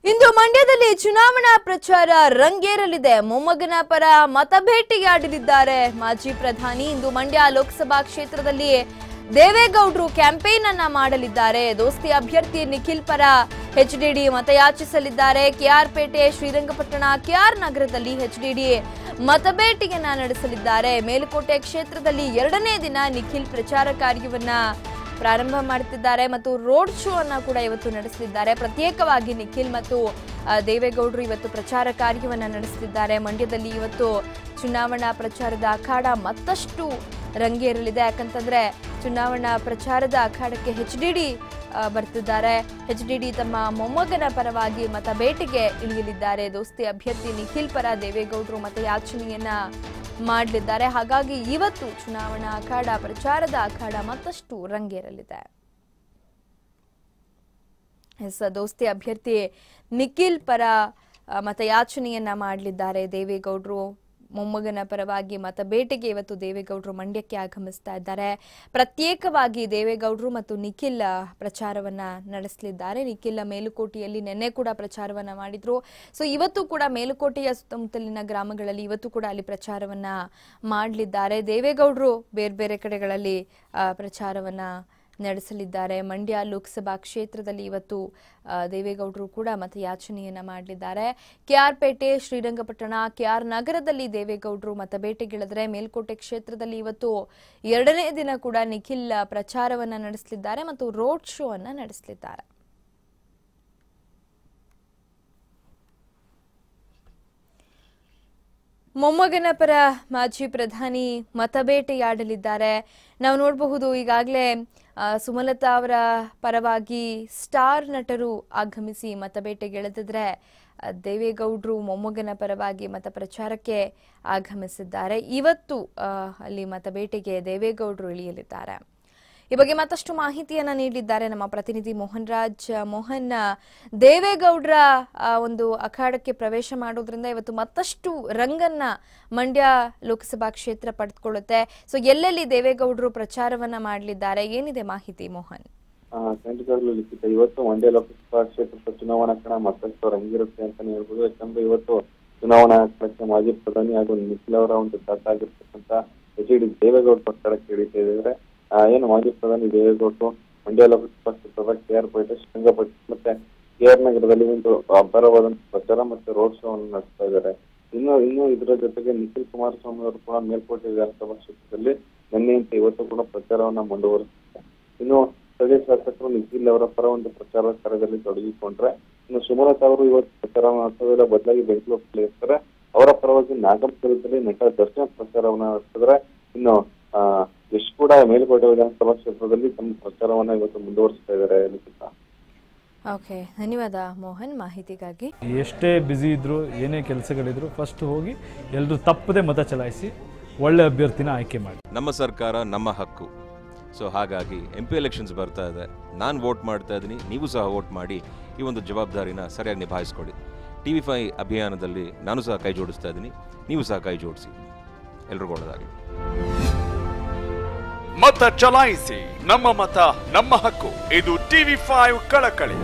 ಇಂದು ಮಂಡ್ಯದಲ್ಲಿ ಚುನಾವಣಾ ಪ್ರಚಾರ ರಂಗೇರಲಿದೆ. ಮೊಮ್ಮಗನ ಪರ ಮತಬೇಟೆಯಾಡಲಿದ್ದಾರೆ ಮಾಜಿ ಪ್ರಧಾನಿ. ಇಂದು ಮಂಡ್ಯ ಲೋಕಸಭಾ ಕ್ಷೇತ್ರದಲ್ಲಿ ದೇವೇಗೌಡರು ಕ್ಯಾಂಪೇನ್ ಅನ್ನ ಮಾಡಲಿದ್ದಾರೆ. ದೋಸ್ತಿ ಅಭ್ಯರ್ಥಿ ನಿಖಿಲ್ ಪರ ಎಚ್ಡಿಡಿ ಮತಯಾಚಿಸಲಿದ್ದಾರೆ. ಕೆಆರ್ ಪೇಟೆ, ಶ್ರೀರಂಗಪಟ್ಟಣ, ಕೆಆರ್ ನಗರದಲ್ಲಿ ಎಚ್ಡಿಡಿ ಮತಬೇಟೆಯನ್ನ ನಡೆಸಲಿದ್ದಾರೆ. ಮೇಲುಕೋಟೆ ಕ್ಷೇತ್ರದಲ್ಲಿ ಎರಡನೇ ದಿನ ನಿಖಿಲ್ ಪ್ರಚಾರ ಕಾರ್ಯವನ್ನ ಪ್ರಾರಂಭ ಮಾಡುತ್ತಿದ್ದಾರೆ ಮತ್ತು ರೋಡ್ ಶೋ ಅನ್ನ ಕೂಡ ಇವತ್ತು ನಡೆಸಲಿದ್ದಾರೆ. ಪ್ರತ್ಯೇಕವಾಗಿ ನಿಖಿಲ್ ಮತ್ತು ದೇವೇಗೌಡರು ಇವತ್ತು ಪ್ರಚಾರ ಕಾರ್ಯವನ್ನ ನಡೆಸಲಿದ್ದಾರೆ. ಮಂಡ್ಯದಲ್ಲಿ ಇವತ್ತು ಚುನಾವಣಾ ಪ್ರಚಾರದ ಅಖಾಡ ಮತ್ತಷ್ಟು ರಂಗೇರಲಿದೆ. ಯಾಕಂತಂದ್ರೆ ಚುನಾವಣಾ ಪ್ರಚಾರದ ಅಖಾಡಕ್ಕೆ ಎಚ್ಡಿಡಿ ಬರ್ತಿದ್ದಾರೆ. ಎಚ್ಡಿಡಿ ತಮ್ಮ ಮೊಮ್ಮಗನ ಪರವಾಗಿ ಮತಬೇಟೆಗೆ ಇಳಿಯಲಿದ್ದಾರೆ. ದೋಸ್ತಿ ಅಭ್ಯರ್ಥಿ ನಿಖಿಲ್ ಪರ ದೇವೇಗೌಡರು ಮತಯಾಚನೆಯನ್ನ ಮಾಡಲಿದ್ದಾರೆ. ಹಾಗಾಗಿ ಇವತ್ತು ಚುನಾವಣಾ ಅಖಾಡ, ಪ್ರಚಾರದ ಅಖಾಡ ಮತ್ತಷ್ಟು ರಂಗೇರಲಿದೆ. ದೋಸ್ತಿ ಅಭ್ಯರ್ಥಿ ನಿಖಿಲ್ ಪರ ಮತಯಾಚನೆಯನ್ನ ಮಾಡಲಿದ್ದಾರೆ ದೇವೇಗೌಡರು. ಮೊಮ್ಮಗನ ಪರವಾಗಿ ಮತಬೇಟೆಗೆ ಇವತ್ತು ದೇವೇಗೌಡರು ಮಂಡ್ಯಕ್ಕೆ ಆಗಮಿಸ್ತಾ ಇದ್ದಾರೆ. ಪ್ರತ್ಯೇಕವಾಗಿ ದೇವೇಗೌಡರು ಮತ್ತು ನಿಖಿಲ್ ಪ್ರಚಾರವನ್ನ ನಡೆಸಲಿದ್ದಾರೆ. ನಿಖಿಲ್ ಮೇಲುಕೋಟೆಯಲ್ಲಿ ನಿನ್ನೆ ಕೂಡ ಪ್ರಚಾರವನ್ನ ಮಾಡಿದ್ರು. ಸೊ ಇವತ್ತು ಕೂಡ ಮೇಲುಕೋಟೆಯ ಸುತ್ತಮುತ್ತಲಿನ ಗ್ರಾಮಗಳಲ್ಲಿ ಇವತ್ತು ಕೂಡ ಅಲ್ಲಿ ಪ್ರಚಾರವನ್ನ ಮಾಡಲಿದ್ದಾರೆ. ದೇವೇಗೌಡರು ಬೇರೆ ಬೇರೆ ಕಡೆಗಳಲ್ಲಿ ಪ್ರಚಾರವನ್ನ ನಡೆಸಲಿದ್ದಾರೆ. ಮಂಡ್ಯ ಲೋಕಸಭಾ ಕ್ಷೇತ್ರದಲ್ಲಿ ಇವತ್ತು ದೇವೇಗೌಡರು ಕೂಡ ಮತಯಾಚನೆಯನ್ನ ಮಾಡಲಿದ್ದಾರೆ. ಕೆಆರ್ ಪೇಟೆ, ಶ್ರೀರಂಗಪಟ್ಟಣ, ಕೆಆರ್ ನಗರದಲ್ಲಿ ದೇವೇಗೌಡರು ಮತಬೇಟೆಗಿಳಿದರೆ ಮೇಲ್ಕೋಟೆ ಕ್ಷೇತ್ರದಲ್ಲಿ ಇವತ್ತು ಎರಡನೇ ದಿನ ಕೂಡ ನಿಖಿಲ್ ಪ್ರಚಾರವನ್ನ ನಡೆಸಲಿದ್ದಾರೆ ಮತ್ತು ರೋಡ್ ಶೋ ಅನ್ನ ನಡೆಸಲಿದ್ದಾರೆ. ಮೊಮ್ಮಗನ ಪರ ಮಾಜಿ ಪ್ರಧಾನಿ ಮತಬೇಟೆಯಾಡಲಿದ್ದಾರೆ. ನಾವು ನೋಡಬಹುದು ಈಗಾಗಲೇ ಸುಮಲತಾ ಅವರ ಪರವಾಗಿ ಸ್ಟಾರ್ ನಟರು ಆಗಮಿಸಿ ಮತಬೇಟೆಗೆಳೆದಿದ್ರೆ ದೇವೇಗೌಡರು ಮೊಮ್ಮಗನ ಪರವಾಗಿ ಮತ ಪ್ರಚಾರಕ್ಕೆ ಆಗಮಿಸಿದ್ದಾರೆ. ಇವತ್ತು ಅಲ್ಲಿ ಮತಬೇಟೆಗೆ ದೇವೇಗೌಡರು ಇಳಿಯಲಿದ್ದಾರೆ. ಈ ಬಗ್ಗೆ ಮತ್ತಷ್ಟು ಮಾಹಿತಿಯನ್ನ ನೀಡಿದ್ದಾರೆ ನಮ್ಮ ಪ್ರತಿನಿಧಿ ಮೋಹನ್ ರಾಜ್. ಮೋಹನ್, ದೇವೇಗೌಡರ ಒಂದು ಅಖಾಡಕ್ಕೆ ಪ್ರವೇಶ ಮಾಡೋದ್ರಿಂದ ಇವತ್ತು ಮತ್ತಷ್ಟು ರಂಗನ್ನ ಮಂಡ್ಯ ಲೋಕಸಭಾ ಕ್ಷೇತ್ರ ಪಡೆದುಕೊಳ್ಳುತ್ತೆ. ಸೊ ಎಲ್ಲೆಲ್ಲಿ ದೇವೇಗೌಡರು ಪ್ರಚಾರವನ್ನ ಮಾಡಲಿದ್ದಾರೆ, ಏನಿದೆ ಮಾಹಿತಿ ಮೋಹನ್? ಖಂಡಿತವಾಗ್ಲೂ ಲಿಖಿತ, ಇವತ್ತು ಮಂಡ್ಯ ಲೋಕಸಭಾ ಕ್ಷೇತ್ರದ ಚುನಾವಣಾ ಕಣ ಮತ್ತಷ್ಟು ರಂಗಿರುತ್ತೆ ಅಂತಾನೆ ಹೇಳ್ಬೋದು. ಯಾಕಂದ್ರೆ ಇವತ್ತು ಚುನಾವಣಾ ಕಣಕ್ಕೆ ಮಾಜಿ ಪ್ರಧಾನಿ ಹಾಗೂ ನಿಖಿಲ್ ಅವರ ಒಂದು ದತ್ತಾಗಿರ್ತಕ್ಕಂಥ ಎಚ್ಡಿ ದೇವೇಗೌಡ ಪ್ರಚಾರಕ್ಕೆ ಹಿಡಿತಾ ಇದ್ದಾರೆ. ಏನು ಮಾಜಿ ಪ್ರಧಾನಿ ದೇವೇಗೌಡರು ಮಂಡ್ಯ ಲೋಕಸಭಾ ಕ್ಷೇತ್ರದ ಕೆಆರ್ ಪೇಟೆ, ಶ್ರೀರಂಗಪಟ್ಟಣ ಮತ್ತೆ ಕೆಆರ್ ನಗರದಲ್ಲಿ ಒಂದು ಅಬ್ಬರವಾದಂತಹ ಪ್ರಚಾರ ಮತ್ತೆ ರೋಡ್ ಶೋ ಅನ್ನು ನಡೆಸ್ತಾ ಇದ್ದಾರೆ. ಇನ್ನು ಇದರ ಜೊತೆಗೆ ನಿಖಿಲ್ ಕುಮಾರಸ್ವಾಮಿ ಅವರು ಕೂಡ ಮೇಲ್ಕೋಟೆ ವಿಧಾನಸಭಾ ಕ್ಷೇತ್ರದಲ್ಲಿ ನಿನ್ನೆಯಂತೆ ಇವತ್ತು ಕೂಡ ಪ್ರಚಾರವನ್ನ ಮುಂದುವರಿಸುತ್ತಾರೆ. ಇನ್ನು ಸ್ಥಳೀಯ ಶಾಸಕರು ನಿಖಿಲ್ ಅವರ ಪರ ಒಂದು ಪ್ರಚಾರ ಕಾರ್ಯದಲ್ಲಿ ತೊಡಗಿಕೊಂಡ್ರೆ, ಇನ್ನು ಸುಮಲತಾ ಅವರು ಇವತ್ತು ಪ್ರಚಾರ ನಡೆಸೋದಿಲ್ಲ, ಬದಲಾಗಿ ಬೆಂಗಳೂರಲ್ಲಿ ಇರ್ತಾರೆ. ಅವರ ಪರವಾಗಿ ನಾಗಪುರದಲ್ಲಿ ನಟ ದರ್ಶನ್ ಪ್ರಚಾರವನ್ನ ನಡೆಸಿದ್ರೆ, ಇನ್ನು ಯಶ್ ಕೂಡ ಮೇಲುಕೋಟೆ ವಿಧಾನಸಭಾ ಕ್ಷೇತ್ರದಲ್ಲಿ ತಮ್ಮ ಪ್ರಚಾರವನ್ನ ಇವತ್ತು ಮುಂದುವರಿಸ್ತಾ ಇದ್ದಾರೆ. ಓಕೆ, ಧನ್ಯವಾದ ಮೋಹನ್ ಮಾಹಿತಿಗಾಗಿ. ಎಷ್ಟೇ ಬ್ಯುಸಿ ಇದ್ರು, ಏನೇ ಕೆಲಸಗಳಿದ್ರು, ಫಸ್ಟ್ ಹೋಗಿ ಎಲ್ಲರೂ ತಪ್ಪದೆ ಮತ ಚಲಾಯಿಸಿ ಒಳ್ಳೆ ಅಭ್ಯರ್ಥಿನ ಆಯ್ಕೆ ಮಾಡಿ. ನಮ್ಮ ಸರ್ಕಾರ ನಮ್ಮ ಹಕ್ಕು. ಸೊ ಹಾಗಾಗಿ MP ಎಲೆಕ್ಷನ್ಸ್ ಬರ್ತಾ ಇದೆ, ನಾನು ವೋಟ್ ಮಾಡ್ತಾ ಇದ್ದೀನಿ, ನೀವು ಸಹ ವೋಟ್ ಮಾಡಿ ಈ ಒಂದು ಜವಾಬ್ದಾರಿನ ಸರಿಯಾಗಿ ನಿಭಾಯಿಸ್ಕೊಡಿ. TV5 ಅಭಿಯಾನದಲ್ಲಿ ನಾನು ಸಹ ಕೈ ಜೋಡಿಸ್ತಾ ಇದ್ದೀನಿ, ನೀವು ಸಹ ಕೈ ಜೋಡಿಸಿ. ಎಲ್ರಿಗೂ ಒಳ್ಳೆಯದಾಗಿ. ಮತ ಚಲಾಯಿಸಿ, ನಮ್ಮ ಮತ ನಮ್ಮ ಹಕ್ಕು. ಇದು TV5 ಕಳಕಳಿ.